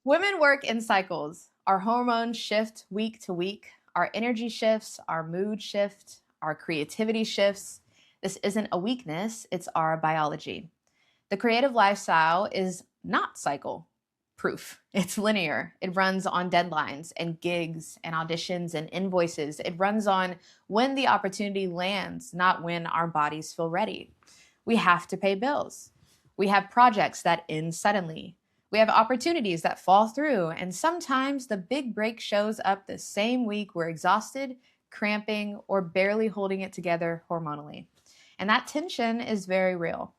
Women work in cycles. Our hormones shift week to week. Our energy shifts, our mood shift, our creativity shifts. This isn't a weakness, it's our biology. The creative lifestyle is not cycle proof. It's linear. It runs on deadlines and gigs and auditions and invoices. It runs on when the opportunity lands, not when our bodies feel ready. We have to pay bills. We have projects that end suddenly. We have opportunities that fall through, and sometimes the big break shows up the same week we're exhausted, cramping, or barely holding it together hormonally. And that tension is very real.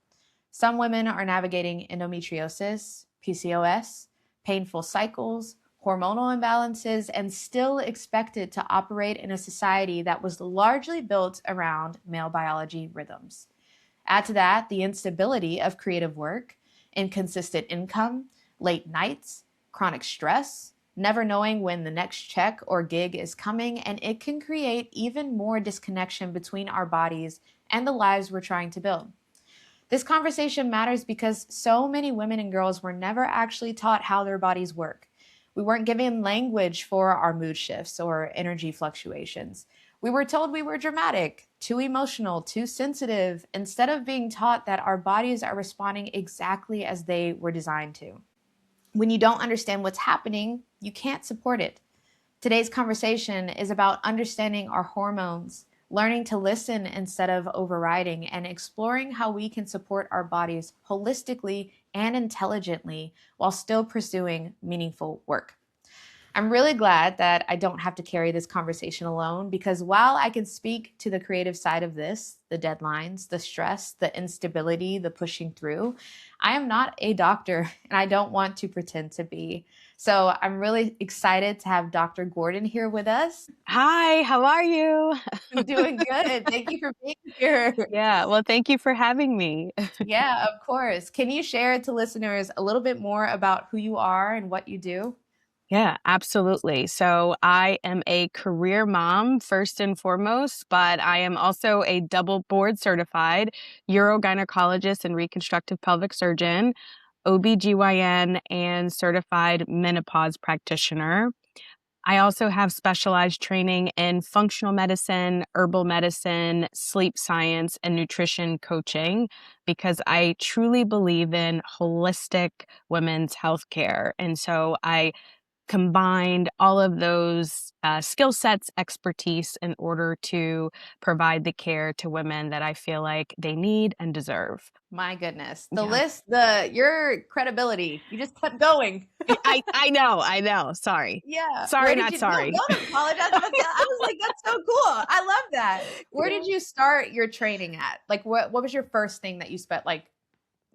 Some women are navigating endometriosis, PCOS, painful cycles, hormonal imbalances, and still expected to operate in a society that was largely built around male biology rhythms. Add to that the instability of creative work, inconsistent income, late nights, chronic stress, never knowing when the next check or gig is coming, and it can create even more disconnection between our bodies and the lives we're trying to build. This conversation matters because so many women and girls were never actually taught how their bodies work. We weren't given language for our mood shifts or energy fluctuations. We were told we were dramatic, too emotional, too sensitive, instead of being taught that our bodies are responding exactly as they were designed to. When you don't understand what's happening, you can't support it. Today's conversation is about understanding our hormones, learning to listen instead of overriding, and exploring how we can support our bodies holistically and intelligently while still pursuing meaningful work. I'm really glad that I don't have to carry this conversation alone, because while I can speak to the creative side of this, the deadlines, the stress, the instability, the pushing through, I am not a doctor and I don't want to pretend to be. So I'm really excited to have Dr. Gordon here with us. Hi, how are you? I'm doing good. Thank you for being here. Yeah, well, thank you for having me. Yeah, of course. Can you share to listeners a little bit more about who you are and what you do? Yeah, absolutely. So I am a career mom first and foremost, but I am also a double board certified urogynecologist and reconstructive pelvic surgeon, OBGYN, and certified menopause practitioner. I also have specialized training in functional medicine, herbal medicine, sleep science, and nutrition coaching because I truly believe in holistic women's healthcare. And so I combined all of those skill sets, expertise in order to provide the care to women that I feel like they need and deserve. My goodness. The Yeah. list, your credibility, you just kept going. I know. Sorry. Yeah. Where Sorry, did not you no, sorry. don't apologize, but I was like, "That's so cool." I love that. Where did Yeah. you start your training at? Like, what was your first thing that you spent, like,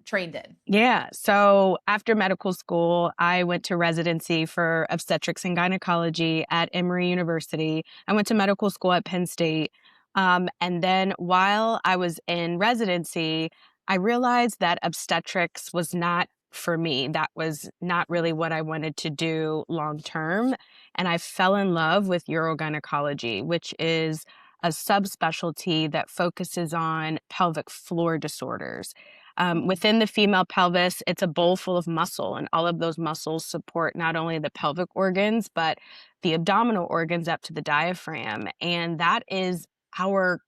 trained in? Yeah. So after medical school, I went to residency for obstetrics and gynecology at Emory University. I went to medical school at Penn State. And then while I was in residency, I realized that obstetrics was not for me. That was not really what I wanted to do long term. And I fell in love with urogynecology, which is a subspecialty that focuses on pelvic floor disorders. Mm, Within the female pelvis, it's a bowl full of muscle, and all of those muscles support not only the pelvic organs, but the abdominal organs up to the diaphragm. And that is our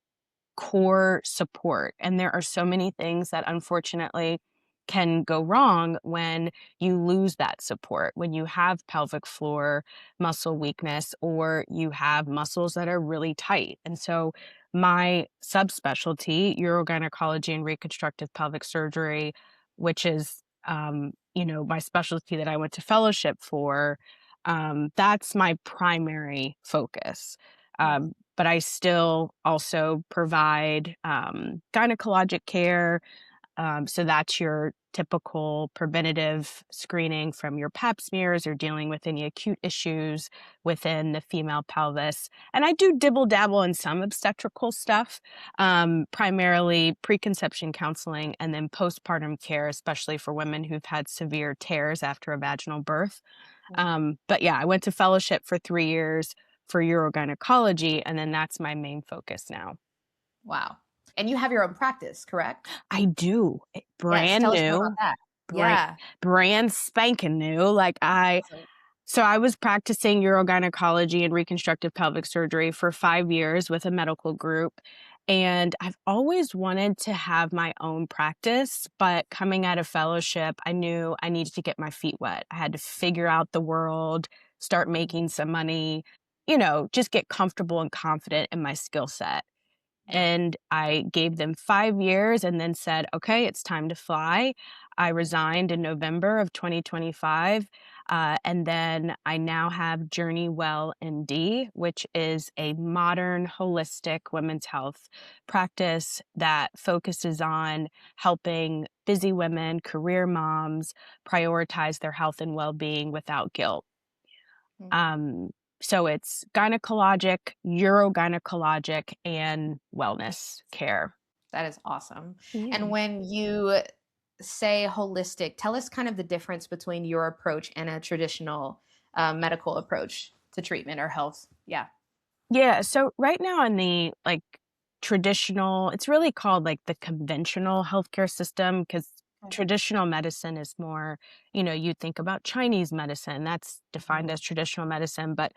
core support. And there are so many things that unfortunately can go wrong when you lose that support, when you have pelvic floor muscle weakness or you have muscles that are really tight. And so my subspecialty, urogynecology and reconstructive pelvic surgery, which is my specialty that I went to fellowship for, that's my primary focus. mm. But I still also provide gynecologic care. So that's your typical preventative screening from your pap smears or dealing with any acute issues within the female pelvis. And I do dibble dabble in some obstetrical stuff, primarily preconception counseling and then postpartum care, especially for women who've had severe tears after a vaginal birth. Mm. But yeah, I went to fellowship for 3 years for urogynecology, and then that's my main focus now. Wow. And you have your own practice, correct? I do. Yes, Brand tell us more about new. that. brand Yeah. brand spanking new. Awesome. So I was practicing urogynecology and reconstructive pelvic surgery for 5 years with a medical group, and I've always wanted to have my own practice, but coming out of fellowship, I knew I needed to get my feet wet. I had to figure out the world, start making some money, just get comfortable and confident in my skill set. Mm, And I gave them 5 years and then said, "Okay, it's time to fly." I resigned in November of 2025, and then I now have Journey Well MD, which is a modern, holistic women's health practice that focuses on helping busy women, career moms, prioritize their health and well-being without guilt. mm. Um, so it's gynecologic, urogynecologic, and wellness care. That is awesome. Yeah. And when you say holistic, tell us kind of the difference between your approach and a traditional medical approach to treatment or health. Yeah. Yeah, so right now in the, traditional it's really called, the conventional healthcare system because Okay. traditional medicine is more, you think about Chinese medicine, that's defined Mhm. as traditional medicine, but,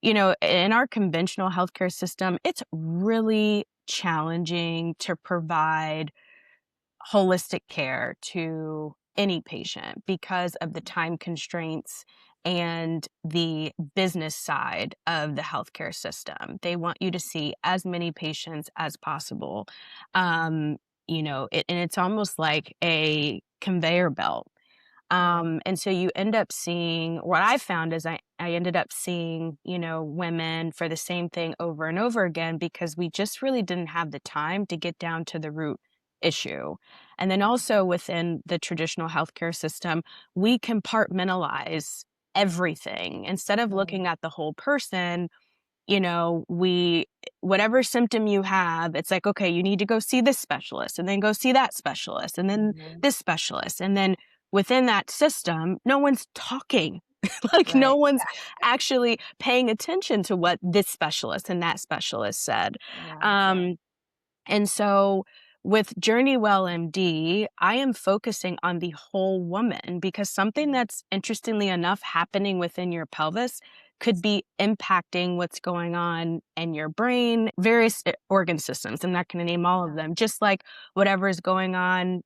in our conventional healthcare system, it's really challenging to provide holistic care to any patient because of the time constraints and the business side of the healthcare system. They want you to see as many patients as possible. Um, and it's almost like a conveyor belt. Mm, And so you end up seeing what I found is I ended up seeing, women for the same thing over and over again because we just really didn't have the time to get down to the root issue. And then mm, also within the traditional healthcare system, we compartmentalize everything. Instead of mm, looking at the whole person, we whatever symptom you have, it's like, okay, you need to go see this specialist and then go see that specialist and then mhm. this specialist. And then within that system, no one's talking. Like no Right. one's actually paying attention to what this specialist and that specialist said. Yeah. Yeah. Um, and so with Journey Well MD, I am focusing on the whole woman because something Mm, that's interestingly enough happening within your pelvis could be impacting what's going on in your brain, various organ systems. I'm not going to name all of yeah. them, just like whatever is going on,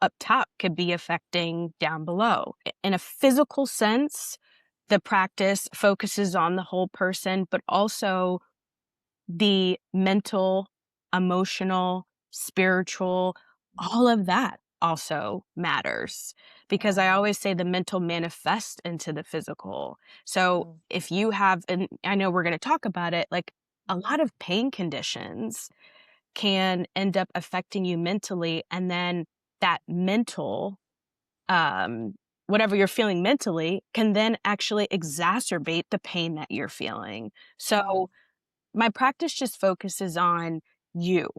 up top could be affecting down below. In a physical sense, the practice focuses on the whole person, but also the mental, emotional, spiritual, all of that also matters because I Wow. always say the mental manifests into the physical. So Mm, if you have, and I know we're going to talk about it, like a mhm, lot of pain conditions can end up affecting you mentally. And then that mental, um, whatever you're feeling mentally can then actually exacerbate the pain that you're feeling. mm, So my practice just focuses on you,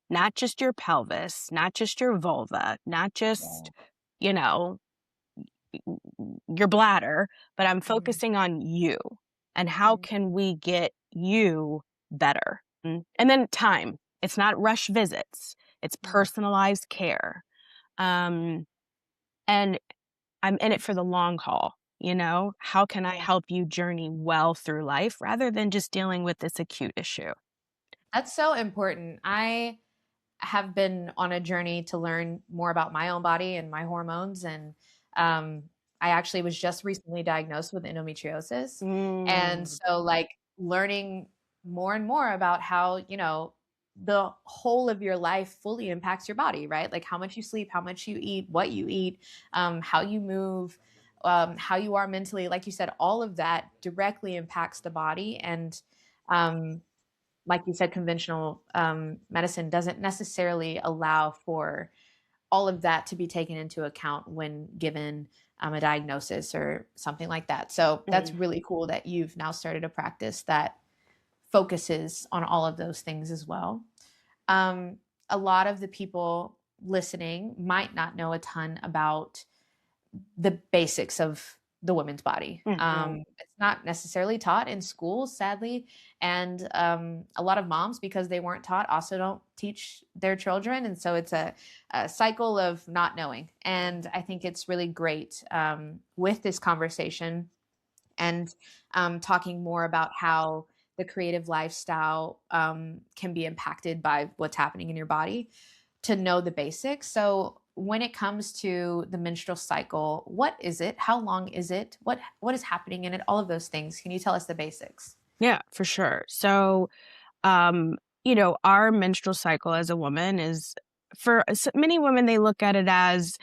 not just your pelvis, not just your vulva, not just, yeah. you know, your bladder, but I'm Mhm, focusing on you and how mm, can we get you better? And then time. It's not rush visits. It's mm, personalized care. Um, and I'm in it for the long haul. How can I yeah. help you journey well through life rather than just dealing with this acute issue? That's so important. I have been on a journey to learn more about my own body and my hormones. And um, I actually was just recently diagnosed with endometriosis. And Mm. so, like, learning more and more about how, the whole of your life fully impacts your body, right? Like, how much you sleep, how much you eat, what you eat, how you move. How you are mentally, like you said, all of that directly impacts the body. And um, like you said, conventional medicine doesn't necessarily allow for all of that to be taken into account when given a diagnosis or something like that. So that's Mm. really cool that you've now started a practice that focuses on all of those things as well. Um, a lot of the people listening might not know a ton about the basics of the woman's body. Mhm. It's not necessarily taught in schools, sadly, and a lot of moms, because they weren't taught, also don't teach their children, and so it's a cycle of not knowing. And I think it's really great with this conversation and talking more about how the creative lifestyle can be impacted by what's happening in your body, to know the basics. So when it comes to the menstrual cycle, what is it? How long is it? What is happening in it? All of those things. Can you tell us the basics? Yeah, for sure. So, um, our menstrual cycle as a woman is for many women, they look at it as,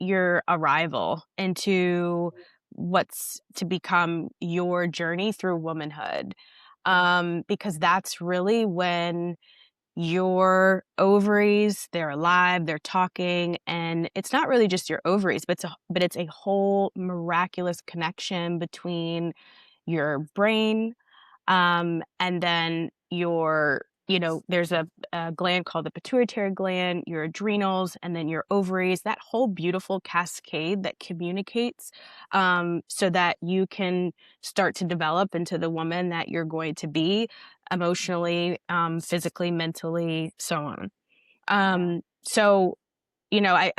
your arrival into what's to become your journey through womanhood. Mm, Because that's really when your ovaries, they're alive, they're talking, and it's not really just your ovaries, but it's a whole miraculous connection between your brain, and then there's a gland called the pituitary gland, your adrenals, and then your ovaries, that whole beautiful cascade that communicates, so that you can start to develop into the woman that you're going to be emotionally, physically, mentally, so on. yeah, So I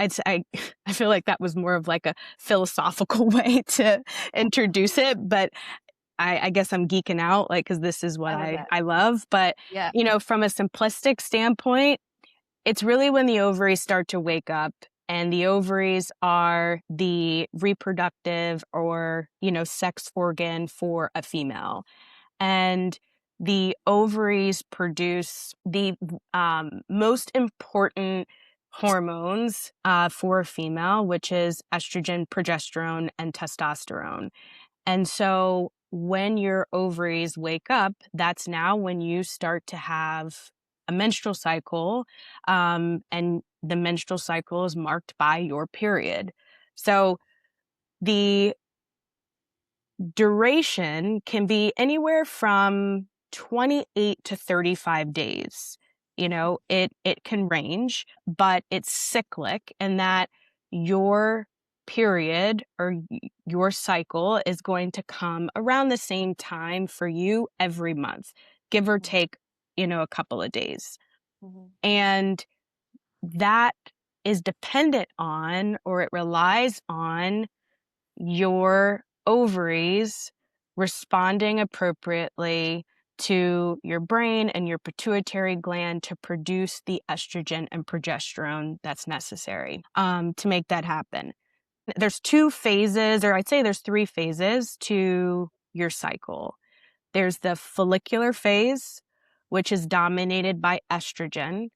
I feel like that was more of like a philosophical way to introduce it, but I guess I'm geeking out, like, because this is what I love I that. I love, but, Yeah. from a simplistic standpoint, it's really when the ovaries start to wake up, and the ovaries are the reproductive or, sex organ for a female. And the ovaries produce the most important hormones for a female, which is estrogen, progesterone, and testosterone. And so when your ovaries wake up, that's now when you start to have a menstrual cycle. And the menstrual cycle is marked by your period. So the duration can be anywhere from 28 to 35 days. It can range, but it's cyclic in that your period or your cycle is going to come around the same time for you every month, give or Mhm, take, a couple of days. mhm, And that is dependent on, or it relies on, your ovaries responding appropriately to your brain and your pituitary gland to produce the estrogen and progesterone that's necessary to make that happen. There's two phases, or I'd say there's three phases to your cycle. There's the follicular phase, which is dominated by estrogen.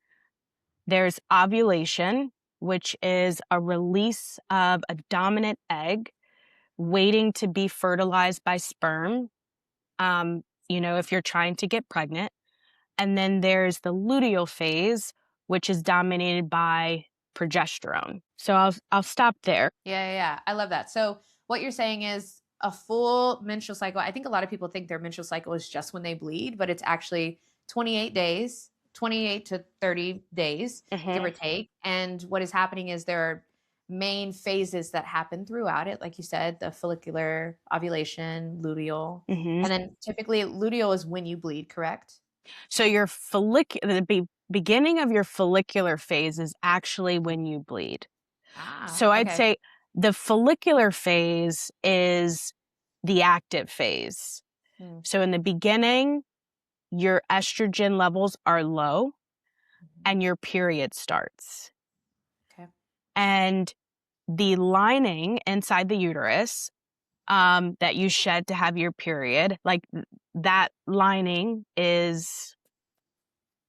There's ovulation, which is a release of a dominant egg waiting to be fertilized by sperm, if you're trying to get pregnant. And then there's the luteal phase, which is dominated by progesterone. So I'll stop there. yeah. I love that. So what you're saying is a full menstrual cycle. I think a lot of people think their menstrual cycle is just when they bleed, but it's actually 28 days, 28 to 30 days, give Hmm. or take. And what is happening is there are main phases that happen throughout it. Like you said, the follicular, ovulation, luteal. Hmm. And then typically luteal is when you bleed, correct? So the beginning of your follicular phase is actually when you bleed. Ah, So I'd okay. say the follicular phase is the active phase. Hmm. So in the beginning, your estrogen levels are low Mhm. and your period starts. Okay. And the lining inside the uterus, that you shed to have your period, like that lining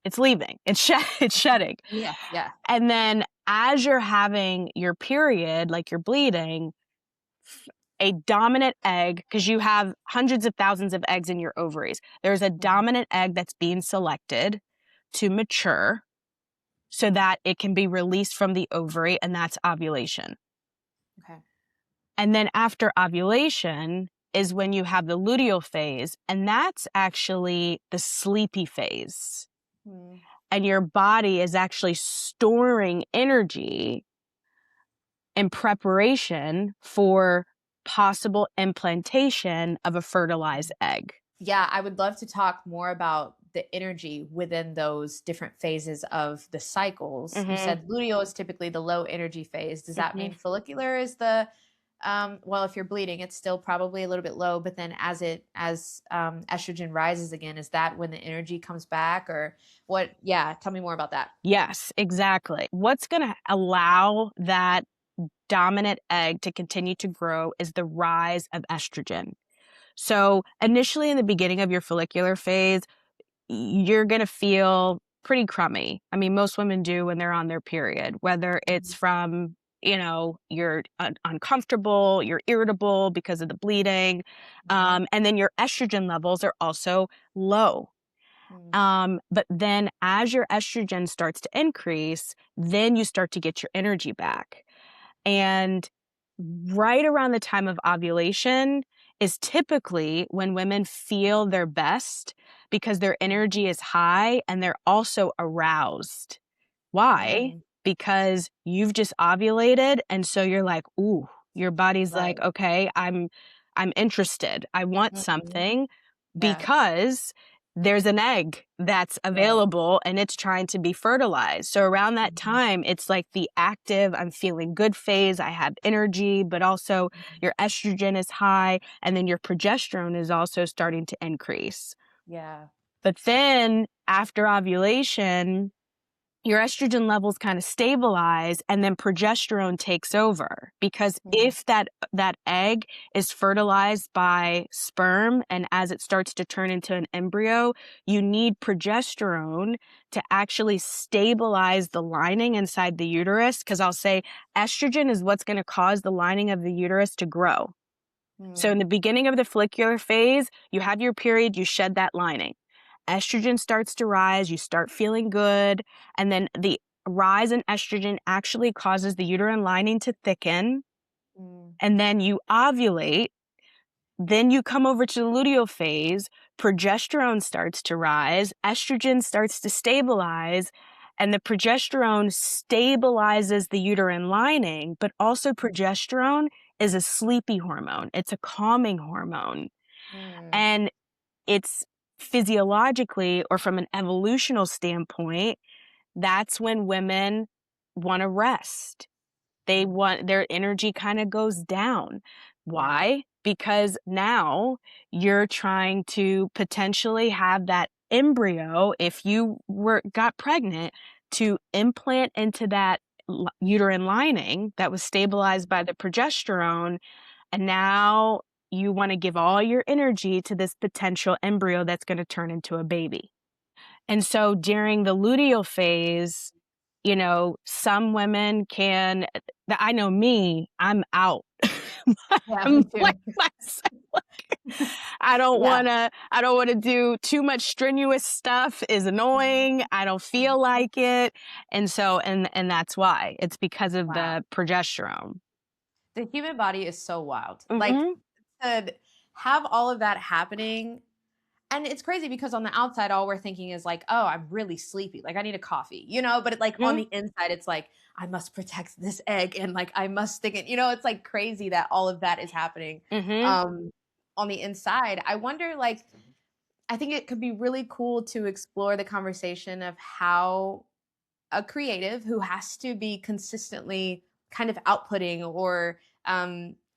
it's leaving, it's shedding. Yeah, yeah. And then as you're having your period, like you're bleeding, a dominant egg, because you have hundreds of thousands of eggs in your ovaries, there's a Mhm. dominant egg that's being selected to mature so that it can be released from the ovary, and that's ovulation. Okay. And then after ovulation is when you have the luteal phase, and that's actually the sleepy phase. Hmm. And your body is actually storing energy in preparation for possible implantation of a fertilized egg. Yeah, I would love to talk more about the energy within those different phases of the cycles. You Hmm. said luteal is typically the low energy phase. Does that Hmm. mean follicular is the well, if you're bleeding, it's still probably a little bit low, but then as estrogen rises again, is that when the energy comes back or what? Yeah, tell me more about that. Yes, exactly. What's going to allow that dominant egg to continue to grow is the rise of estrogen. So, initially in the beginning of your follicular phase, you're going to feel pretty crummy. I mean, most women do when they're on their period, whether it's Mhm. from, you're uncomfortable, you're irritable because of the bleeding, Mhm. and then your estrogen levels are also low. Mm. But then as your estrogen starts to increase, then you start to get your energy back. And right around the time of ovulation is typically when women feel their best because their energy is high and they're also aroused. Why? Mm. Because you've just ovulated and so you're like, "Ooh," your body's like, Right. "Okay, I'm interested. I want Mhm. something," Yeah. because there's an egg that's Right. available and it's trying to be fertilized. So around that Mhm. time, it's like the active, I'm feeling good phase, I have energy, but also Mhm. your estrogen is high and then your progesterone is also starting to increase. Yeah. But then after ovulation, your estrogen levels kind of stabilize and then progesterone takes over because Mm. if that egg is fertilized by sperm and as it starts to turn into an embryo, you need progesterone to actually stabilize the lining inside the uterus because I'll say estrogen is what's going to cause the lining of the uterus to grow. So in Mm. the beginning of the follicular phase, you have your period, you shed that lining. Estrogen starts to rise, you start feeling good, and then the rise in estrogen actually causes the uterine lining to thicken, Mm. and then you ovulate. Then you come over to the luteal phase, progesterone starts to rise, estrogen starts to stabilize, and the progesterone stabilizes the uterine lining, but also progesterone is a sleepy hormone. It's a calming hormone. Mm. And it's physiologically or from an evolutional standpoint, that's when women want to rest. They Mm. want their energy kind of goes down. Yeah. Why? Because now you're trying to potentially have that embryo, if you were got pregnant, to implant into that uterine lining that was stabilized by the progesterone. And now you want to give all your energy to this potential embryo that's going to turn into a baby. And so during the luteal phase, some women can, I know me, I'm out. Yeah, I'm me like too. myself. Yeah. I don't want to do too much strenuous stuff is annoying. Mhm. I don't Mhm. feel like it. And so and that's why. It's because of Wow. the progesterone. The human body is so wild. Like, Mhm. to have all of that happening, and it's crazy because on the outside, all we're thinking is like, "Oh, I'm really sleepy. Like, I need a coffee," But like on Mhm. the inside, it's like, "I must protect this egg," and like I must stick it. It's like crazy that all of that is happening Mhm. um, on the inside. I wonder, like, I think it could be really cool to explore the conversation of how a creative who has to be consistently kind of outputting or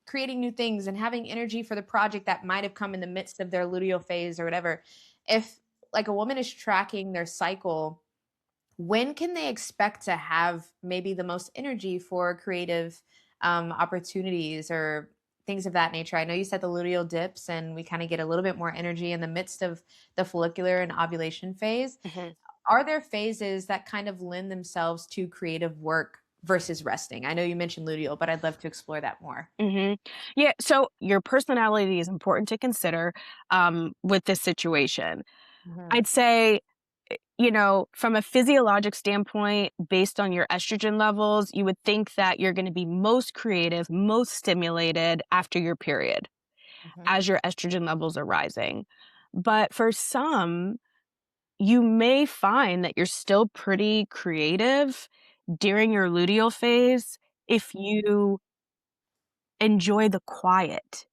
creating new things and having energy for the project that might have come in the midst of their luteal phase or whatever. If like a woman is tracking their cycle, when can they expect to have maybe the most energy for creative opportunities or things of that nature? I know you said the luteal dips and we kind of get a little bit more energy in the midst of the follicular and ovulation phase. Mhm. Are there phases that kind of lend themselves to creative work versus resting? I know you mentioned luteal, but I'd love to explore that more. Mhm. Yeah, so your personality is important to consider, with this situation. Mhm. I'd say, from a physiologic standpoint, based on your estrogen levels, you would think that you're gonna be most creative, most stimulated after your period, Mhm. as your estrogen levels are rising. But for some, you may find that you're still pretty creative during your luteal phase if Mhm. you enjoy the quiet.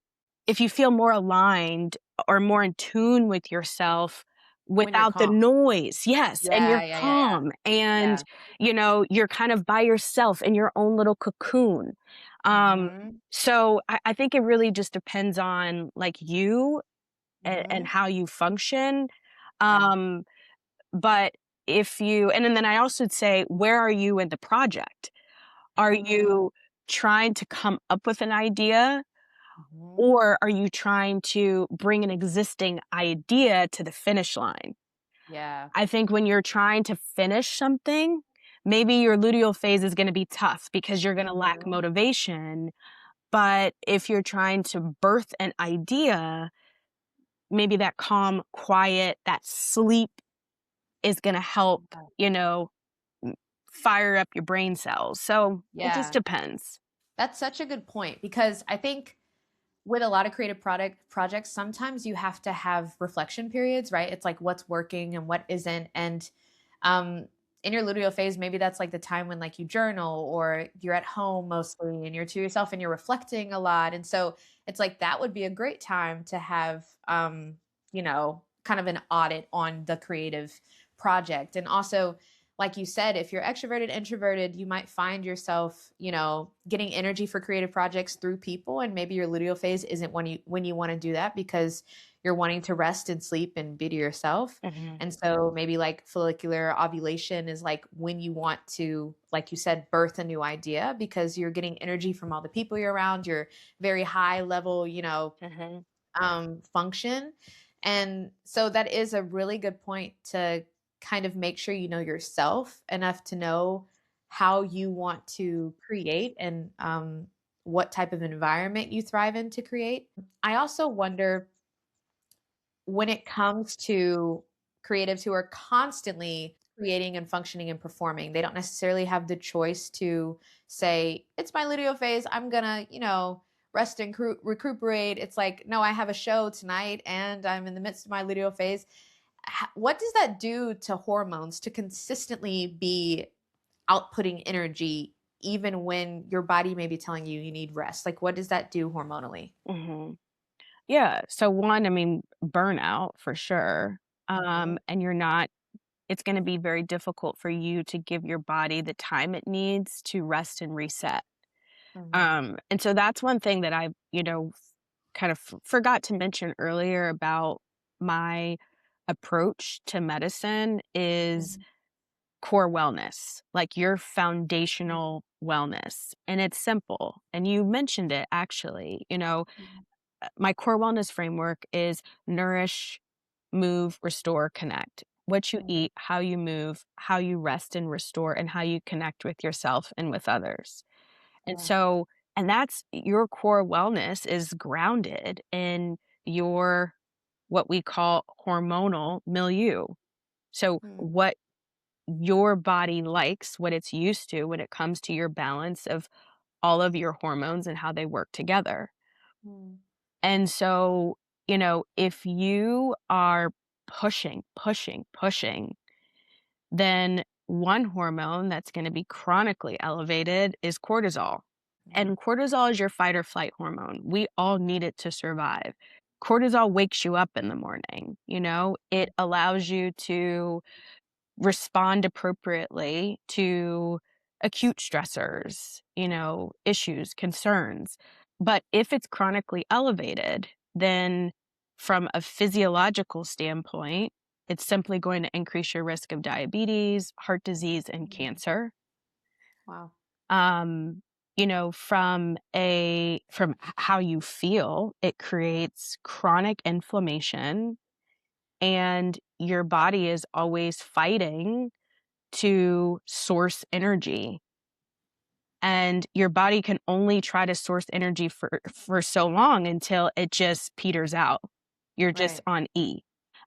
If you feel more aligned or more in tune with yourself When you're without the calm. noise, yes, and Yeah, you're yeah, yeah, yeah. calm and, Yeah. you're kind of by yourself in your own little cocoon. Um, Mhm. so I think it really just depends on, like, you and Mhm. how you function. Yeah. Um, but if you and then I also would say, where are you in the project? Are Mm. you trying to come up with an idea, Mhm. or are you trying to bring an existing idea to the finish line? Yeah. I think when you're trying to finish something, maybe your luteal phase is gonna be tough because you're gonna lack Mhm. motivation, but if you're trying to birth an idea, maybe that calm, quiet, that sleep is gonna help, Yeah. you know, m fire up your brain cells. So, it just Yeah. depends. That's such a good point because I think with a lot of creative product projects, sometimes you have to have reflection periods, right? It's like what's working and what isn't. And um, in your luteal phase, maybe that's like the time when like you journal or you're at home mostly and you're to yourself and you're reflecting a lot. And so it's like that would be a great time to have, kind of an audit on the creative project. And also, like you said, if you're extroverted, introverted, you might find yourself, getting energy for creative projects through people. And maybe your luteal phase isn't when you want to do that because you're wanting to rest and sleep and be to yourself. Mhm, And so maybe like follicular ovulation is like when you want to, like you said, birth a new idea because you're getting energy from all the people you're around, you're very high level, mhm, function. And so that is a really good point to kind of make sure you know yourself enough to know how you want to create and what type of environment you thrive in to create. I also wonder when it comes to creatives who are constantly creating and functioning and performing, they don't necessarily have the choice to say, it's my luteal phase. I'm going to, rest and recuperate. It's like, no, I have a show tonight and I'm in the midst of my luteal phase. What does that do to hormones to consistently be outputting energy even when your body may be telling you you need rest? Like, what does that do hormonally? mhm. Yeah, so one, I mean, burnout for sure, Mhm. and you're not it's gonna be very difficult for you to give your body the time it needs to rest and reset. Mhm. And so that's one thing that I, kind of forgot to mention earlier about my approach to medicine is Mhm. core wellness, like your Mhm. foundational wellness. And it's simple. And you mentioned it actually, Mhm. my core wellness framework is nourish, move, restore, connect. What you Mhm. eat, how you move, how you rest and restore, and how you connect with yourself and with others. And Yeah. so, and that's your core wellness is grounded in your what we call hormonal milieu. So, Mm. what your body likes, what it's used to when it comes to your balance of all of your hormones and how they work together. Mm. And so, if you are pushing, pushing, pushing, then one hormone that's going to be chronically elevated is cortisol. Mm. And cortisol is your fight or flight hormone. We all need it to survive. Cortisol wakes you up in the morning, it Mm. allows you to respond appropriately to acute stressors, issues, concerns. But if it's chronically elevated, then from a physiological standpoint, it's simply going to increase your risk of diabetes, heart disease, and Mm. cancer. Wow. Um, from how you feel, it creates chronic inflammation and your body is always fighting to source energy, and your body can only try to source energy for so long until it just peters out. You're just Right. on E.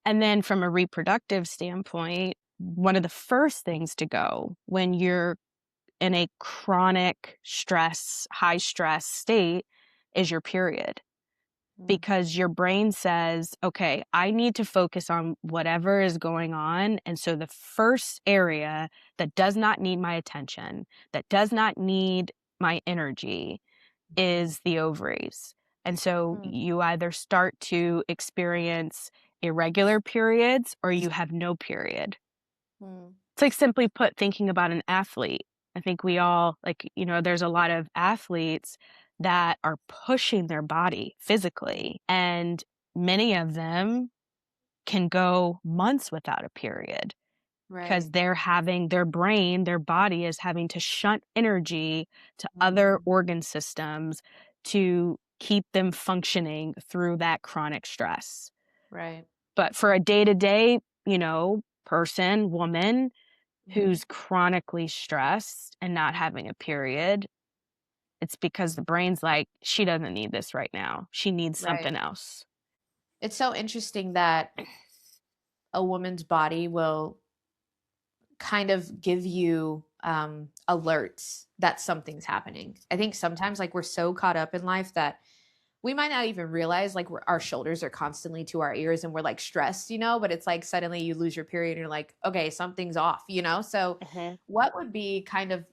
And then from a reproductive standpoint, one of the first things to go when you're in a chronic stress, high stress state is your period Mm. because your brain says, okay, I need to focus on whatever is going on. And so the first area that does not need my attention, that does not need my energy, is the ovaries. And so Mm, you either start to experience irregular periods or you have no period. mm, It's like simply put, thinking about an athlete. I think we all, like, there's a lot of athletes that are pushing their body physically, and many of them can go months without a period because right. their brain, their body is having to shunt energy to other Mm, organ systems to keep them functioning through that chronic stress. right. But for a day-to-day, person, woman Mm, who's chronically stressed and not having a period, it's because the brain's like, she doesn't need this right now. She needs right. something else. It's so interesting that a woman's body will kind of give you alerts that something's happening. I think sometimes like we're so caught up in life that we might not even realize like our shoulders are constantly to our ears and we're like stressed, but it's like suddenly you lose your period and you're like, okay, something's off. So Mhm. what would be kind of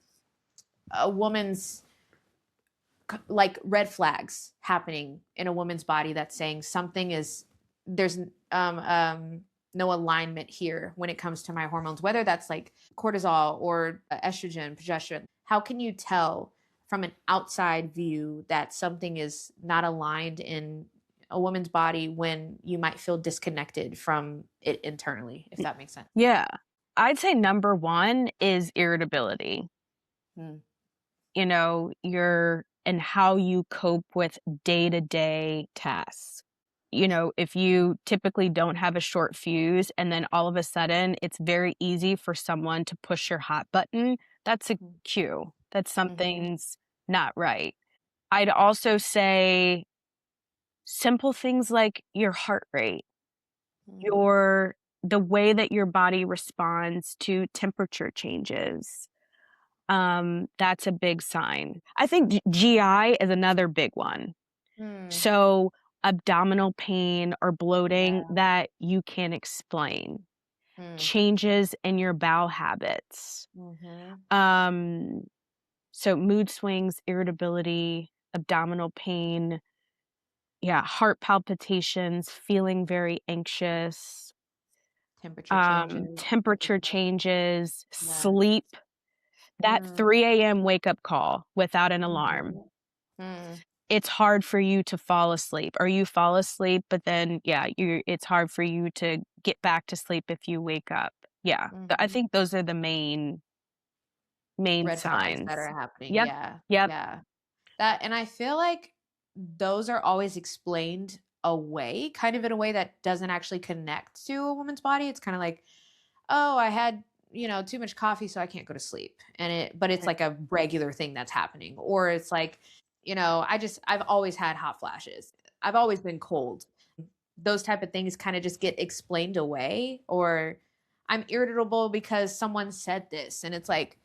a woman's like red flags happening in a woman's body that's saying something is there's no alignment here when it comes to my hormones, whether that's like cortisol or estrogen, progesterone. How can you tell from an outside view that something is not aligned in a woman's body when you might feel disconnected from it internally, if that makes sense? Yeah. I'd say number one is irritability. Mm, Your and how you cope with day-to-day tasks. If you typically don't have a short fuse and then all of a sudden it's very easy for someone to push your hot button, that's a mm, cue that mhm, something's not right. I'd also say simple things like your heart rate, mm, your the way that your body responds to temperature changes. That's a big sign. I think GI is another big one. mm, So, abdominal pain or bloating yeah. that you can't explain, Mm, changes in your bowel habits. mhm, Um, so mood swings, irritability, abdominal pain, yeah, heart palpitations, feeling very anxious, temperature changes. temperature changes, Yeah. sleep, that Mm, 3 a.m. wake up call without an alarm. mhm, mm, It's hard for you to fall asleep, or you fall asleep, but then, yeah, it's hard for you to get back to sleep if you wake up. Yeah, I mhm. think those are the main Red flags that signs. are happening. Yep, Yeah. yep, Yeah. And I feel like those are always explained away, kind of in a way that doesn't actually connect to a woman's body. It's kind of like, oh, I had, too much coffee, so I can't go to sleep. But it's mhm, like a regular thing that's happening. Or it's like, I've always had hot flashes. I've always been cold. Those type of things kind of just get explained away. Or I'm irritable because someone said this. And it's like,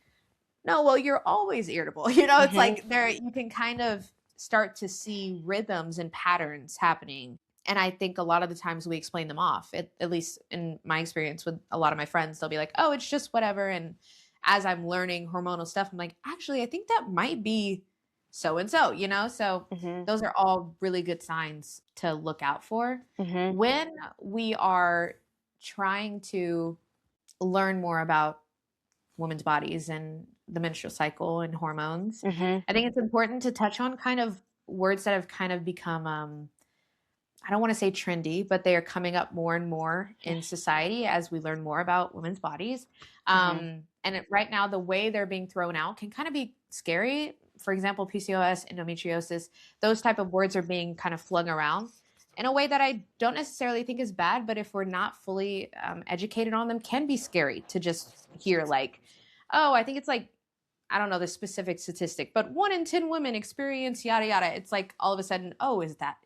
no, well, you're always irritable. It's mhm, like there you can kind of start to see rhythms and patterns happening. And I think a lot of the times we explain them off. At least in my experience with a lot of my friends, they'll be like, "Oh, it's just whatever." And as I'm learning hormonal stuff, I'm like, "Actually, I think that might be so and so." So mhm, those are all really good signs to look out for mhm, when we are trying to learn more about women's bodies and the menstrual cycle and hormones. mhm, I think it's important to touch on kind of words that have kind of become I don't want to say trendy, but they are coming up more and more in society as we learn more about women's bodies. mhm, Right now, the way they're being thrown out can kind of be scary. For example, PCOS, endometriosis, those type of words are being kind of flung around in a way that I don't necessarily think is bad, but if we're not fully educated on them, can be scary to just hear like, oh, I think it's like I don't know the specific statistic, but 1 in 10 women experience yada yada. It's like all of a sudden, oh,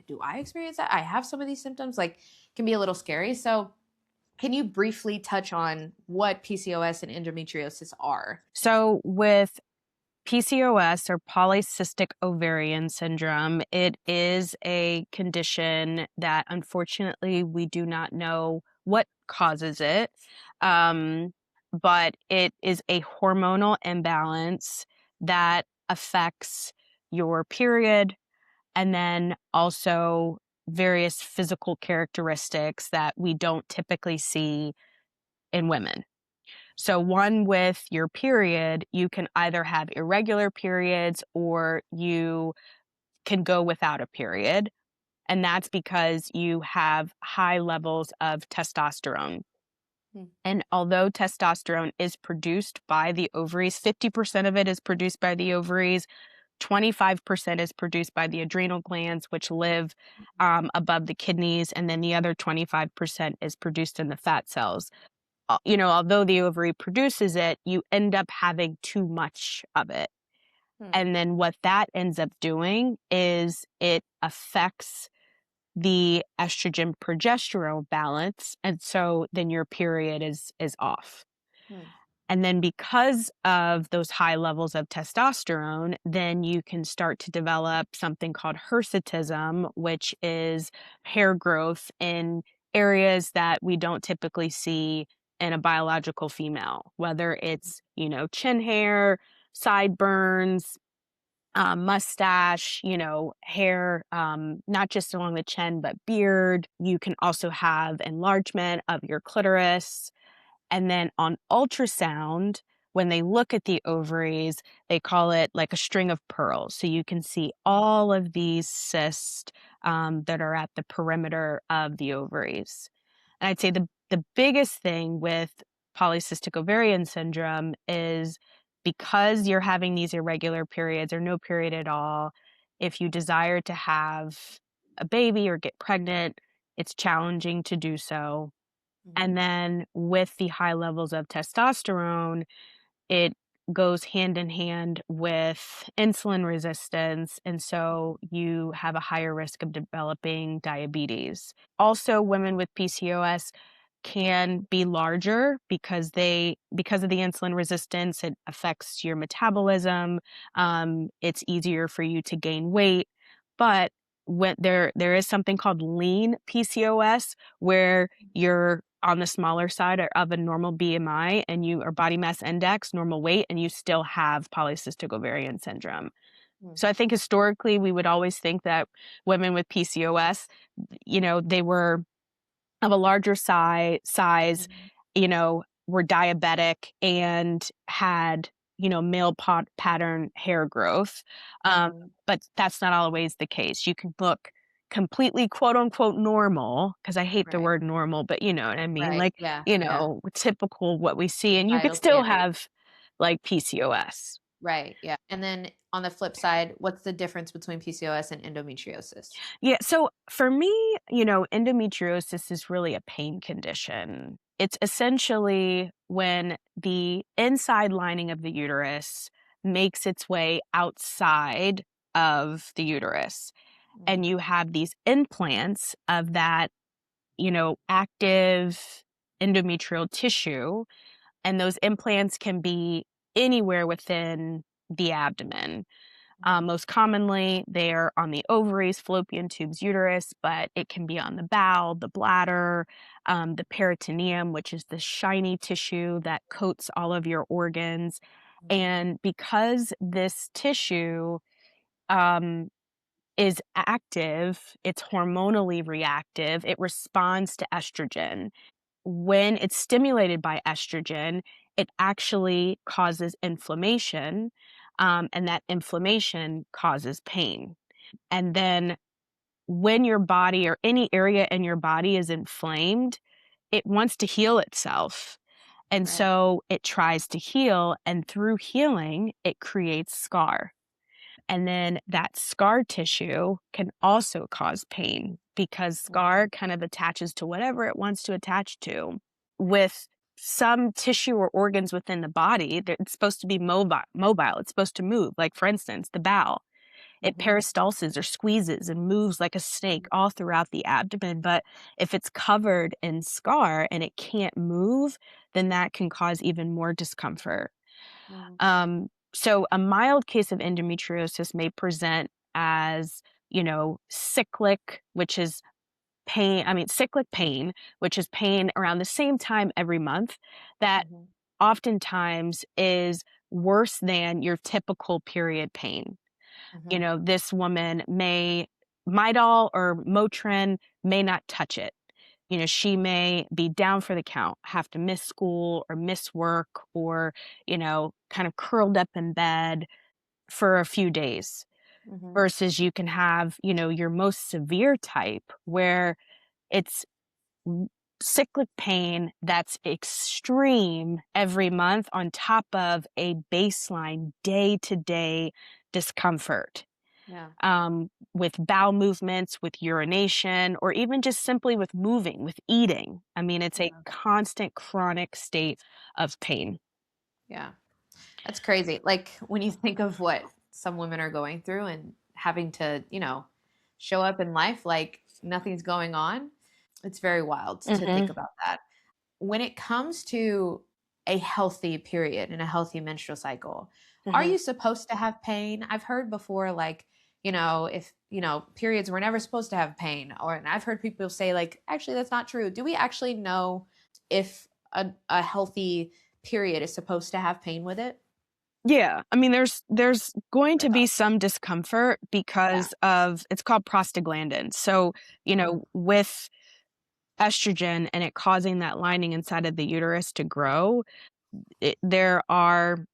do I experience that? I have some of these symptoms, like can be a little scary. So can you briefly touch on what PCOS and endometriosis are? So with PCOS, or polycystic ovarian syndrome, it is a condition that unfortunately we do not know what causes it. Um, but it is a hormonal imbalance that affects your period, and then also various physical characteristics that we don't typically see in women. So, one with your period, you can either have irregular periods or you can go without a period. And that's because you have high levels of testosterone. Mm. And although testosterone is produced by the ovaries, 50% of it is produced by the ovaries, 25% is produced by the adrenal glands, which live above the kidneys, and then the other 25% is produced in the fat cells. Although the ovary produces it, you end up having too much of it. Mm. And then what that ends up doing is it affects the estrogen progesterone balance, and so then your period is off. Mm. And then because of those high levels of testosterone, then you can start to develop something called hirsutism, which is hair growth in areas that we don't typically see in a biological female, whether it's, chin hair, sideburns, mustache, hair, not just along the chin, but beard. You can also have enlargement of your clitoris. And then on ultrasound, when they look at the ovaries, they call it like a string of pearls. So you can see all of these cysts that are at the perimeter of the ovaries. And I'd say the biggest thing with polycystic ovarian syndrome is because you're having these irregular periods or no period at all, if you desire to have a baby or get pregnant, it's challenging to do so. Mhm. And then with the high levels of testosterone, it goes hand in hand with insulin resistance. And so you have a higher risk of developing diabetes. Also, women with PCOS can be larger because of the insulin resistance. It affects your metabolism. It's easier for you to gain weight. But when there is something called lean PCOS, where you're on the smaller side of a normal BMI and you or body mass index, normal weight, and you still have polycystic ovarian syndrome. Mm. So I think historically we would always think that women with PCOS, they were of a larger size, Mhm. were diabetic and had, male pattern hair growth. Mhm. But that's not always the case. You can look completely quote unquote normal, because I hate the Right. word normal, but you know what I mean? Right. Like, Yeah. Yeah. typical what we see, and you could Societal still standard. have like PCOS. Right. Yeah. And then on the flip side, what's the difference between PCOS and endometriosis? Yeah, so for me, endometriosis is really a pain condition. It's essentially when the inside lining of the uterus makes its way outside of the uterus, and Mhm. you have these implants of that, active endometrial tissue, and those implants can be anywhere within the abdomen. Mhm. Most commonly, they're on the ovaries, fallopian tubes, uterus, but it can be on the bowel, the bladder, the peritoneum, which is the shiny tissue that coats all of your organs. Mhm. And because this tissue um, is active, it's hormonally reactive, it responds to estrogen. When it's stimulated by estrogen, it actually causes inflammation, and that inflammation causes pain. And then when your body or any area in your body is inflamed, it wants to heal itself. And Right. so it tries to heal, and through healing, it creates scar. And then that scar tissue can also cause pain because Mhm. scar kind of attaches to whatever it wants to attach to. With some tissue or organs within the body, it's supposed to be mobile. It's supposed to move. Like, for instance, the bowel. It Mhm. peristalsis or squeezes and moves like a snake Mhm. all throughout the abdomen. But if it's covered in scar and it can't move, then that can cause even more discomfort. Mhm. So a mild case of endometriosis may present as, cyclic, which is pain. I mean, cyclic pain, which is pain around the same time every month, that Mhm. oftentimes is worse than your typical period pain. Mhm. This woman may Midol or Motrin may not touch it. She may be down for the count, have to miss school or miss work or, kind of curled up in bed for a few days Mhm. versus you can have, your most severe type where it's w- cyclic pain that's extreme every month on top of a baseline day to day discomfort Yeah. with bowel movements, with urination, or even just simply with moving, with eating. I mean, it's a Yeah. constant chronic state of pain. Yeah. That's crazy. Like when you think of what some women are going through and having to, show up in life like nothing's going on, it's very wild to think Hmm. about that. When it comes to a healthy period and a healthy menstrual cycle, are Hmm. you supposed to have pain? I've heard before, like, if, periods were never supposed to have pain. And I've heard people say, like, actually, that's not true. Do we actually know if a healthy period is supposed to have pain with it? Yeah, I mean, there's going What I to be thought. some discomfort Yeah. because of it's called prostaglandin. So, Mhm. with estrogen and it causing that lining inside of the uterus to grow, there are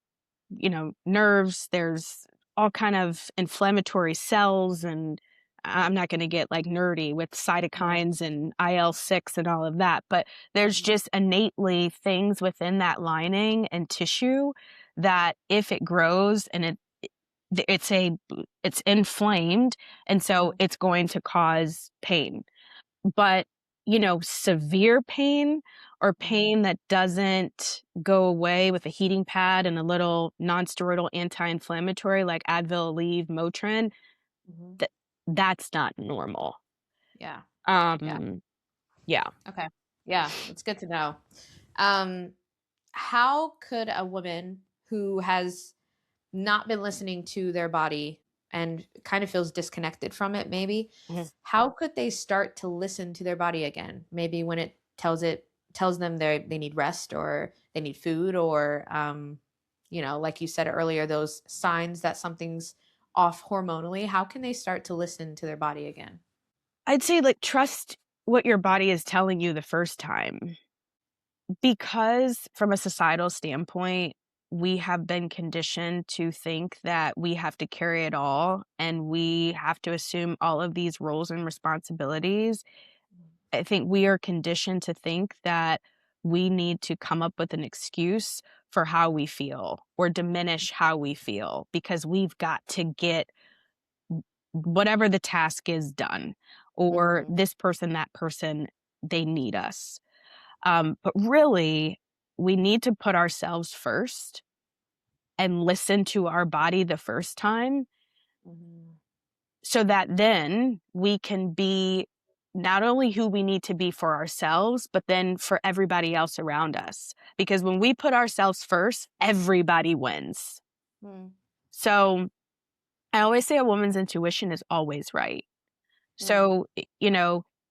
nerves, there's all kind of inflammatory cells, and I'm not going to get like nerdy with Yeah. cytokines and IL-6 and all of that, but there's Mhm. just innately things within that lining and tissue that if it grows and it's inflamed, and so Mhm. it's going to cause pain. But, severe pain or Mhm. pain that doesn't go away with a heating pad and a little nonsteroidal anti-inflammatory like Advil, Aleve, Motrin, Mhm. that that's not normal. Yeah. Yeah. Um, yeah. Okay. Yeah. That's good to know. Um, how could a woman who has not been listening to their body and kind of feels disconnected from it, maybe, Mhm. how could they start to listen to their body again? Maybe when it tells them they need rest or they need food or like you said earlier, those signs that something's off hormonally. How can they start to listen to their body again? I'd say, like, trust what your body is telling you the first time. Because from a societal standpoint, we have been conditioned to think that we have to carry it all and we have to assume all of these roles and responsibilities. I think we are conditioned to think that we need to come up with an excuse for how we feel or diminish how we feel because we've got to get whatever the task is done, or Mm-hmm. this person, that person, they need us. But really, we need to put ourselves first and listen to our body the first time Hmm. so that then we can be not only who we need to be for ourselves, but then for everybody else around us. Because when we put ourselves first, everybody wins. So I always say a woman's intuition is always right. Mm-hmm. So,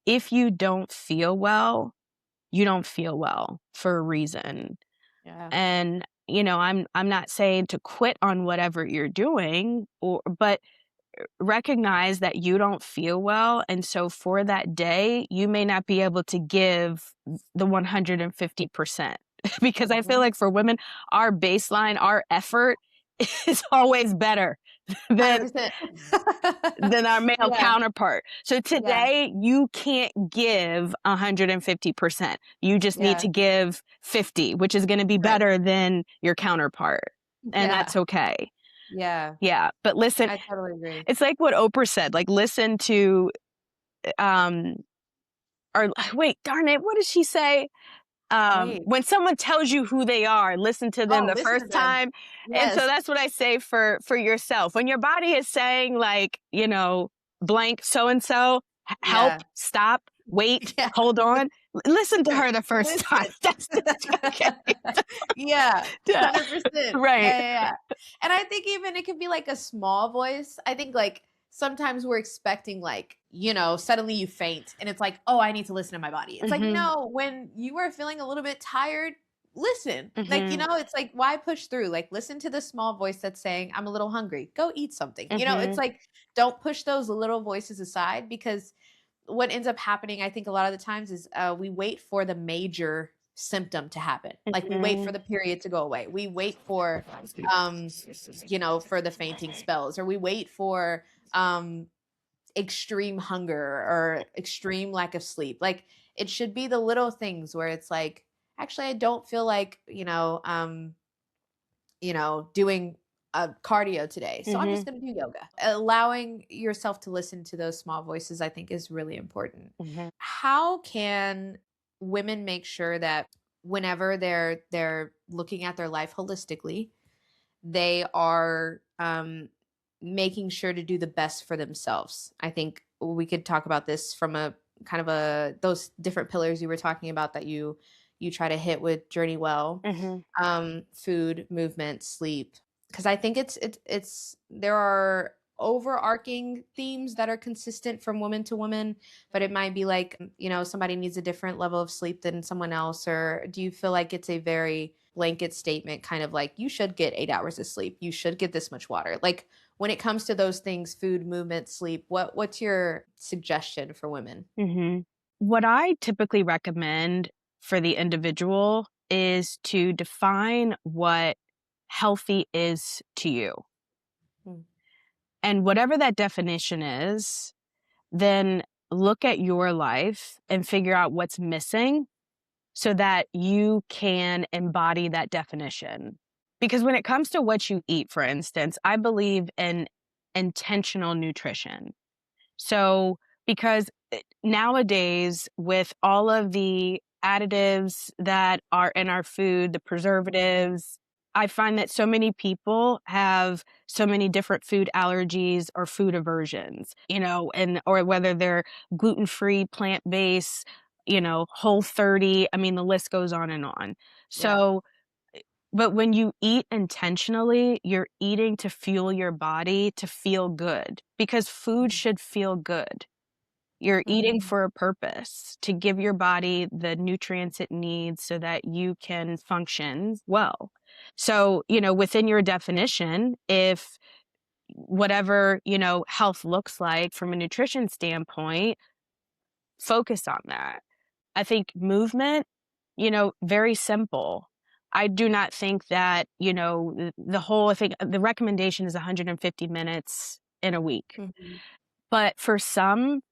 if you don't feel well, you don't feel well for a reason. Yeah. And, I'm not saying to quit on whatever you're doing but recognize that you don't feel well, and so for that day, you may not be able to give the 150% because I feel Mm-hmm. like for women, our baseline, our effort is always better than 100%. our male Yeah. counterpart. So Yeah. today, you can't give 150%. You just need Yeah. to give 50, which is gonna be Right. better than your counterpart, and Yeah. that's okay. Yeah. Yeah, but listen, I totally agree. it's like what Oprah said, like, listen to, um or wait, darn it, what did she say? Wait. When someone tells you who they are, listen to them Oh, the listen to first them. time. And so Yes. that's what I say for yourself. When your body is saying like, blank so and so, help, Yeah. stop, wait, Yeah. hold on. Listen to her the first time. Listen. That's okay. Yeah. Yeah. 100%. Yeah, Right. yeah, yeah. And I think even it could be like a small voice. I think like sometimes we're expecting like, suddenly you faint and it's like, "Oh, I need to listen to my body." It's like, Hmm. "No, when you are feeling a little bit tired, listen. Like, Mhm. it's like, why push through? Like, listen to the small voice that's saying, I'm a little hungry. Go eat something. It's Mhm. like, don't push those little voices aside, because what ends up happening, I think, a lot of the times is we wait for the major symptom to happen. Like, we wait for Mhm. the period to go away. We wait for, um, for the fainting spells, or we wait for um, extreme hunger or extreme lack of sleep. Like, it should be the little things where it's like, actually, I don't feel like, doing a cardio today. So I'm just Mhm. going to do yoga. Allowing yourself to listen to those small voices, I think, is really important. Mhm. How can women make sure that whenever they're looking at their life holistically, they are making sure to do the best for themselves? I think we could talk about this from a kind of those different pillars you were talking about that you try to hit with Journey Well, Mhm. food, movement, sleep. Because I think it's there are overarching themes that are consistent from woman to woman, but it might be like, somebody needs a different level of sleep than someone else. Or do you feel like it's a very blanket statement, kind of like, you should get 8 hours of sleep, you should get this much water? Like, when it comes to those things, food, movement, sleep, what's your suggestion for women? Mhm. What I typically recommend for the individual is to define what healthy is to you. Mm, And whatever that definition is, then look at your life and figure out what's missing so that you can embody that definition. Because when it comes to what you eat, for instance, I believe in intentional nutrition. So, because nowadays, with all of the additives that are in our food, the preservatives, I find that so many people have so many different food allergies or food aversions, and or whether they're gluten-free, plant-based, whole 30, I mean, the list goes on and on. yeah. So, but when you eat intentionally, you're eating to fuel your body to feel good because food should feel good. You're eating Mhm. for a purpose to give your body the nutrients it needs so that you can function well. So, within your definition, if whatever, health looks like from a nutrition standpoint, focus on that. I think movement, very simple. I do not think that, the whole, I think the recommendation is 150 minutes in a week. Mhm. But for some,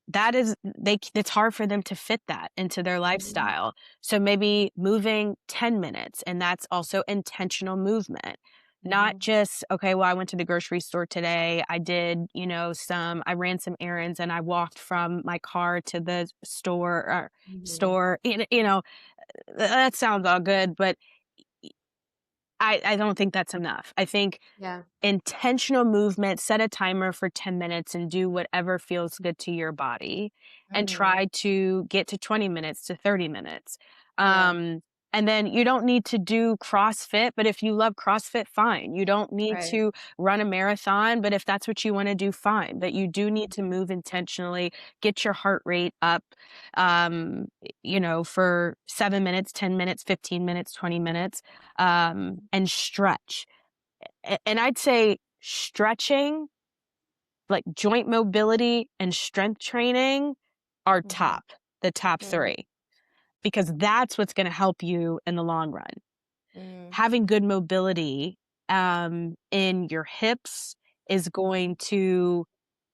that is it's hard for them to fit that into their Mhm. lifestyle. So maybe moving 10 minutes, and that's also intentional movement. Not Mhm. just, okay, well, I went to the grocery store today. I did, I ran some errands and I walked from my car to the Mhm. store. That sounds all good, but I don't think that's enough. I think Yeah. intentional movement, set a timer for 10 minutes and do whatever feels good to your body and Mhm. try to get to 20 minutes to 30 minutes. Yeah. Um, and then you don't need to do CrossFit, but if you love CrossFit, fine. You don't need Right. to run a marathon, but if that's what you want to do, fine. But you do need to Mhm. move intentionally, get your heart rate up, um, for 7 minutes, 10 minutes, 15 minutes, 20 minutes, and stretch. And I'd say stretching, like joint mobility and strength training are Mhm. the top Mm. 3, because that's what's gonna help you in the long run. Mm. Having good mobility, in your hips is going to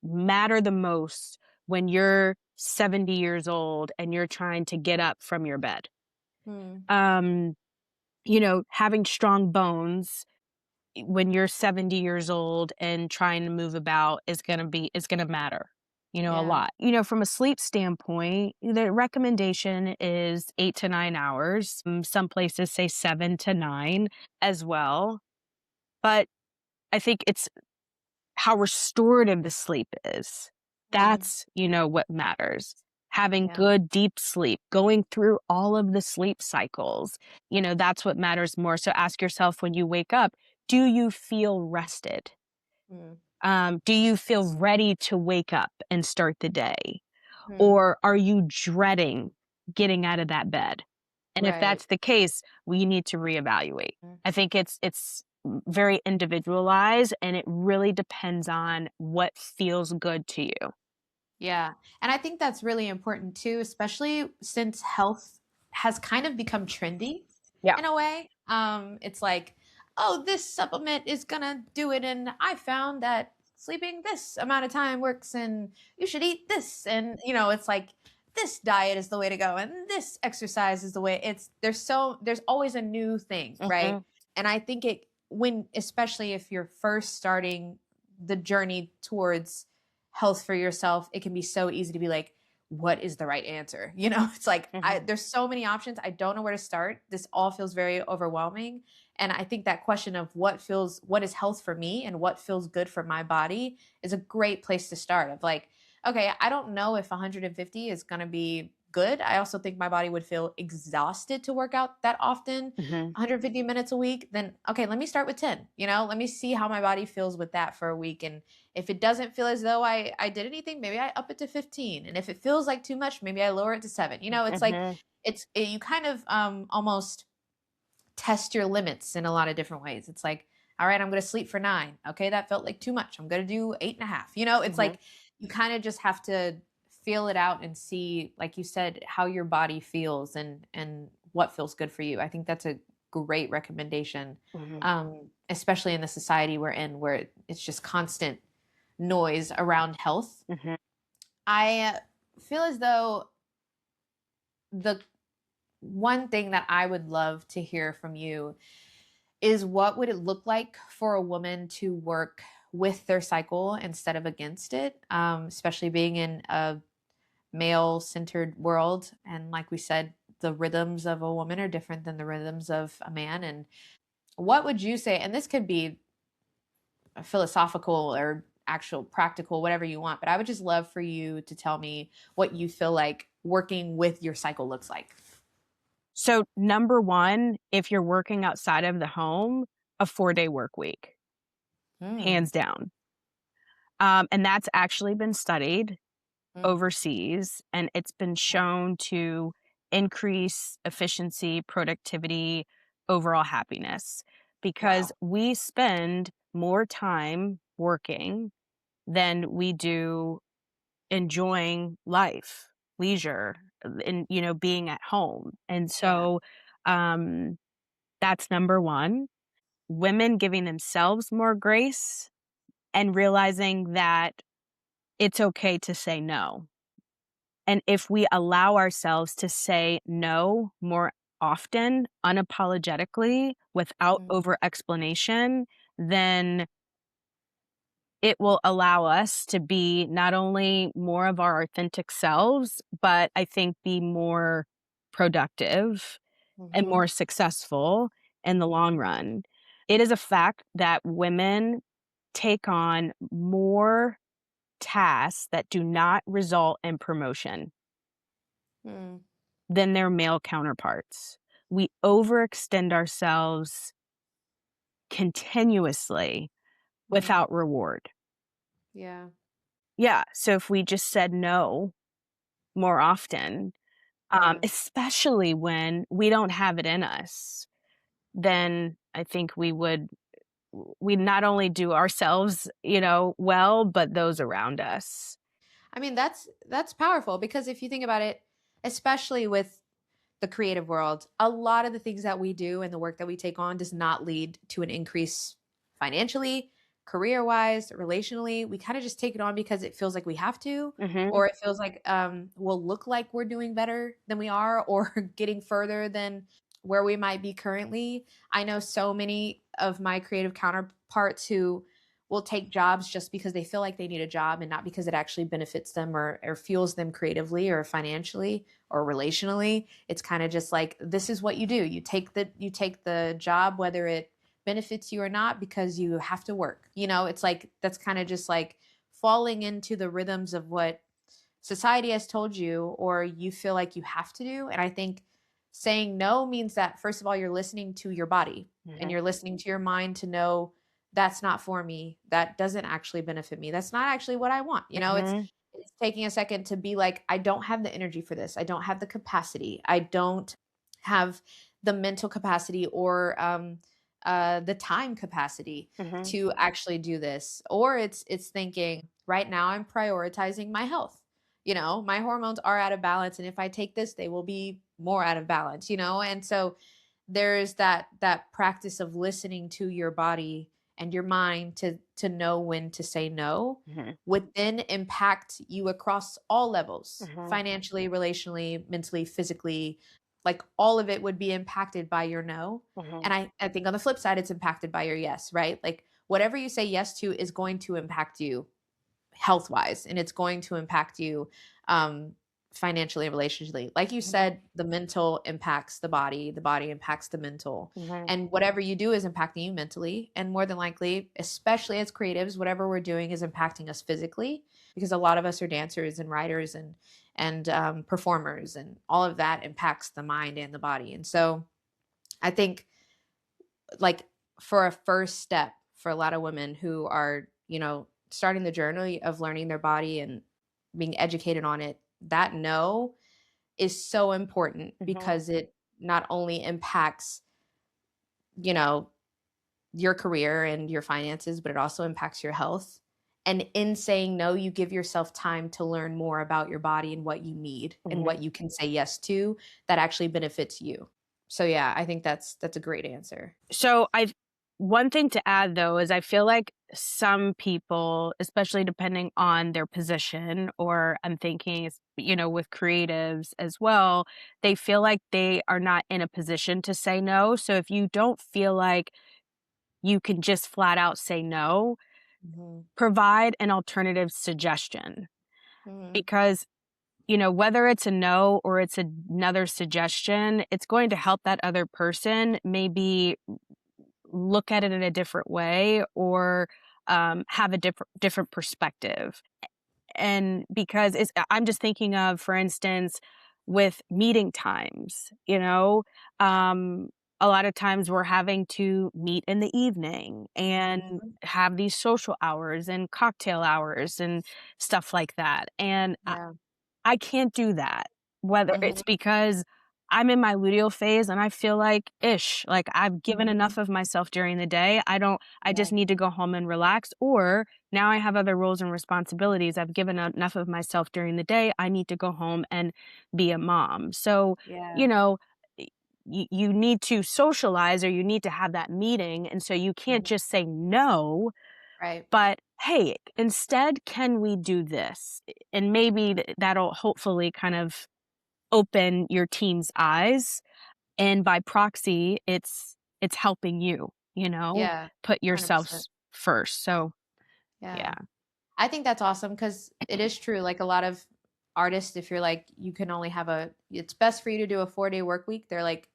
matter the most when you're 70 years old and you're trying to get up from your bed. Mm. Um, having strong bones when you're 70 years old and trying to move about is gonna matter, a Yeah. lot. From a sleep standpoint, the recommendation is 8 to 9 hours. Some places say 7 to 9 as well, but I think it's how restorative the sleep is. Mm. That's, what matters. Having Yeah. good deep sleep, going through all of the sleep cycles, that's what matters more. So ask yourself when you wake up, do you feel rested? Mm. Do you feel ready to wake up and start the day? Mm. Or are you dreading getting out of that bed? And if Right. that's the case, we need to reevaluate. I think it's very individualized and it really depends on what feels good to you. Yeah. And I think that's really important too, especially since health has kind of become trendy Yeah. in a way. It's like, oh, this supplement is gonna do it, and I found that sleeping this amount of time works, and you should eat this, and it's like this diet is the way to go, and this exercise is the way. There's always a new thing, right? Mhm. And I think especially if you're first starting the journey towards health for yourself, it can be so easy to be like, what is the right answer? It's like Mhm. there's so many options. I don't know where to start. This all feels very overwhelming. And I think that question of what is health for me and what feels good for my body is a great place to start. Of like, okay, I don't know if 150 is going to be good. I also think my body would feel exhausted to work out that often. Mhm. 150 minutes a week, then okay, let me start with 10. Let me see how my body feels with that for a week. And if it doesn't feel as though I did anything, maybe I up it to 15. And if it feels like too much, maybe I lower it to 7. It's like Mhm. you kind of almost test your limits in a lot of different ways. It's like, all right, I'm going to sleep for 9. Okay, that felt like too much. I'm going to do 8.5. It's Mhm. like you kind of just have to feel it out and see, like you said, how your body feels and what feels good for you. I think that's a great recommendation, Mhm. especially in the society we're in, where it's just constant noise around health. Mhm. I feel as though the one thing that I would love to hear from you is, what would it look like for a woman to work with their cycle instead of against it, especially being in a male centered world. And like we said, the rhythms of a woman are different than the rhythms of a man. And what would you say? And this could be philosophical or actual practical, whatever you want, but I would just love for you to tell me what you feel like working with your cycle looks like. So, number 1, if you're working outside of the home, a 4-day work week, Mm, hands down. And that's actually been studied mm, overseas, and it's been shown to increase efficiency, productivity, overall happiness because wow. we spend more time working than we do enjoying life, leisure, and being at home. And Yeah. so um that's number 1. Women giving themselves more grace and realizing that it's okay to say no. And if we allow ourselves to say no more often, unapologetically, without Mm, over explanation, then it will allow us to be not only more of our authentic selves, but I think be more productive and mm-hmm, more successful in the long run. It is a fact that women take on more tasks that do not result in promotion mm, than their male counterparts. We overextend ourselves continuously mm, without reward. yeah. Yeah, so if we just said no more often, Yeah. especially when we don't have it in us, then I think we not only do ourselves, well, but those around us. I mean, that's powerful, because if you think about it, especially with the creative world, a lot of the things that we do and the work that we take on does not lead to an increase financially, career wise, relationally. We kind of just take it on because it feels like we have to, Mhm. or it feels like we'll look like we're doing better than we are, or getting further than where we might be currently. I know so many of my creative counterparts who will take jobs just because they feel like they need a job and not because it actually benefits them or fuels them creatively or financially or relationally. It's kind of just like, this is what you do. You take the job whether it benefits you or not because you have to work. It's like that's kind of just like falling into the rhythms of what society has told you or you feel like you have to do. And I think saying no means that, first of all, you're listening to your body and Mhm. you're listening to your mind to know that's not for me. That doesn't actually benefit me. That's not actually what I want. Mhm. It's taking a second to be like, I don't have the energy for this. I don't have the capacity. I don't. have the mental capacity or the time capacity Mhm. to actually do this. Or it's thinking, right now I'm prioritizing my health. My hormones are out of balance, and if I take this, they will be more out of balance. And so there's that practice of listening to your body and your mind to know when to say no Mhm. would then impact you across all levels, Mhm. financially, relationally, mentally, physically. Like, all of it would be impacted by your no. Mhm. And I think on the flip side, it's impacted by your yes, right? Like, whatever you say yes to is going to impact you health wise, and it's going to impact you um, financially and relationally. Like you Mhm. said, the mental impacts the body impacts the mental. Mhm. And whatever you do is impacting you mentally. And more than likely, especially as creatives, whatever we're doing is impacting us physically, because a lot of us are dancers and writers and performers, and all of that impacts the mind and the body. And so I think, like, for a first step for a lot of women who are, starting the journey of learning their body and being educated on it, that no is so important, Mhm. because it not only impacts, you know, your career and your finances, but it also impacts your health. And in saying no, you give yourself time to learn more about your body and what you need and Mhm. what you can say yes to that actually benefits you. So yeah, I think that's a great answer. So I've one thing to add though is I feel like some people, especially depending on their position, or I'm thinking, with creatives as well, they feel like they are not in a position to say no. So if you don't feel like you can just flat out say no, Mhm. provide an alternative suggestion, Mhm. because whether it's a no or it's another suggestion, it's going to help that other person maybe look at it in a different way, or have a different perspective. And because I'm just thinking of, for instance, with meeting times, um, a lot of times we're having to meet in the evening and Mhm. have these social hours and cocktail hours and stuff like that. And Yeah. I can't do that, whether Mhm. it's because I'm in my luteal phase and I feel like I've given Mhm. enough of myself during the day. I Yeah. just need to go home and relax, or now I have other roles and responsibilities. I've given enough of myself during the day. I need to go home and be a mom. So, you Yeah. know, you need to socialize, or you need to have that meeting. And so you can't Mhm. just say no, Right. but, "Hey, instead, can we do this?" And maybe that'll hopefully kind of open your team's eyes, and by proxy, it's helping you, Yeah. put yourself 100%. first. So, yeah. Yeah. I think that's awesome, because it is true. Like, a lot of artists, if you're like, you can only have it's best for you to do a 4-day work week. They're like,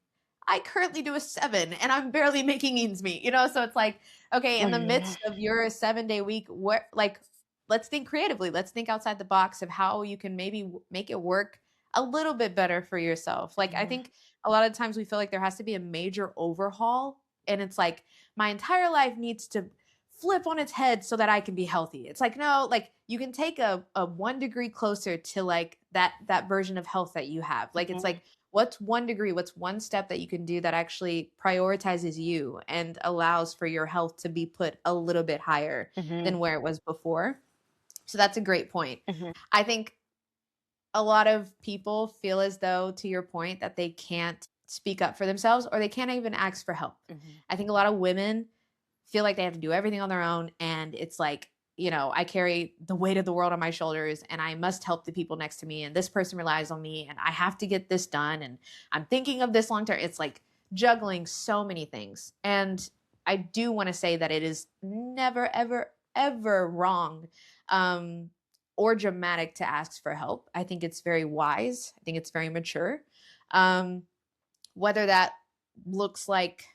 I currently do a 7 and I'm barely making ends meet. So it's like, okay, in the Mhm. midst of your 7-day week, what, like, let's think creatively. Let's think outside the box of how you can maybe make it work a little bit better for yourself. Like, I Mhm. think a lot of times we feel like there has to be a major overhaul. And it's like, my entire life needs to flip on its head so that I can be healthy. It's like, no, like, you can take a 1 degree closer to, like, that version of health that you have. Like, it's Mhm. like, what's 1 degree, what's one step that you can do that actually prioritizes you and allows for your health to be put a little bit higher Mhm. than where it was before. So that's a great point. Mhm. I think a lot of people feel as though, to your point, that they can't speak up for themselves, or they can't even ask for help. Mhm. I think a lot of women feel like they have to do everything on their own, and it's like, I carry the weight of the world on my shoulders, and I must help the people next to me, and this person relies on me, and I have to get this done, and I'm thinking of this long term. It's like juggling so many things. And I do want to say that it is never, ever, ever wrong, or dramatic to ask for help. I think it's very wise. I think it's very mature. Um, whether that looks like,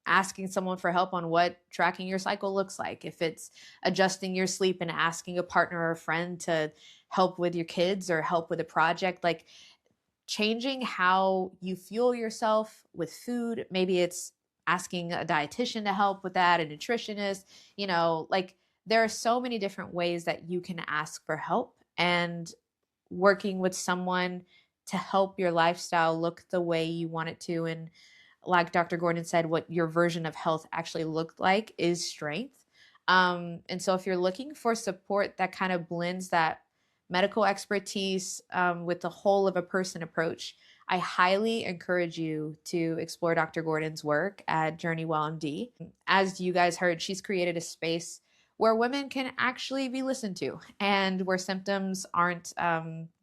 asking someone for help on what tracking your cycle looks like, if it's adjusting your sleep and asking a partner or a friend to help with your kids or help with a project, like, changing how you fuel yourself with food. Maybe it's asking a dietitian to help with that, a nutritionist, like, there are so many different ways that you can ask for help, and working with someone to help your lifestyle look the way you want it to. And like Dr. Gordon said, what your version of health actually looked like is strength. And so if you're looking for support that kind of blends that medical expertise with the whole of a person approach, I highly encourage you to explore Dr. Gordon's work at Journeywell MD. As you guys heard, she's created a space where women can actually be listened to and where symptoms aren't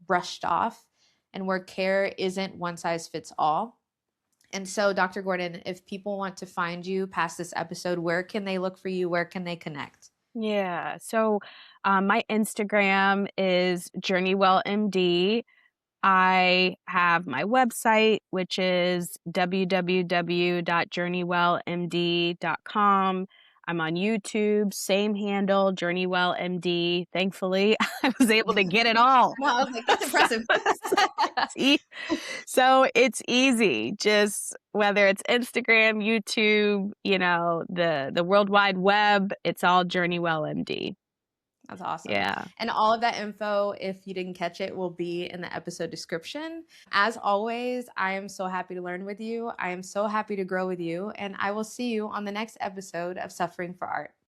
brushed off and where care isn't one size fits all. And so, Dr. Gordon, if people want to find you past this episode, where can they look for you? Where can they connect? Yeah. So my Instagram is JourneyWellMD. I have my website, which is www.journeywellmd.com. I'm on YouTube, same handle, JourneyWellMD. Thankfully, I was able to get it all. No, I was like, that's impressive. So it's easy. Just whether it's Instagram, YouTube, the World Wide Web, it's all JourneyWellMD. That's awesome. Yeah. And all of that info, if you didn't catch it, will be in the episode description. As always, I am so happy to learn with you. I am so happy to grow with you. And I will see you on the next episode of Suffering for Art.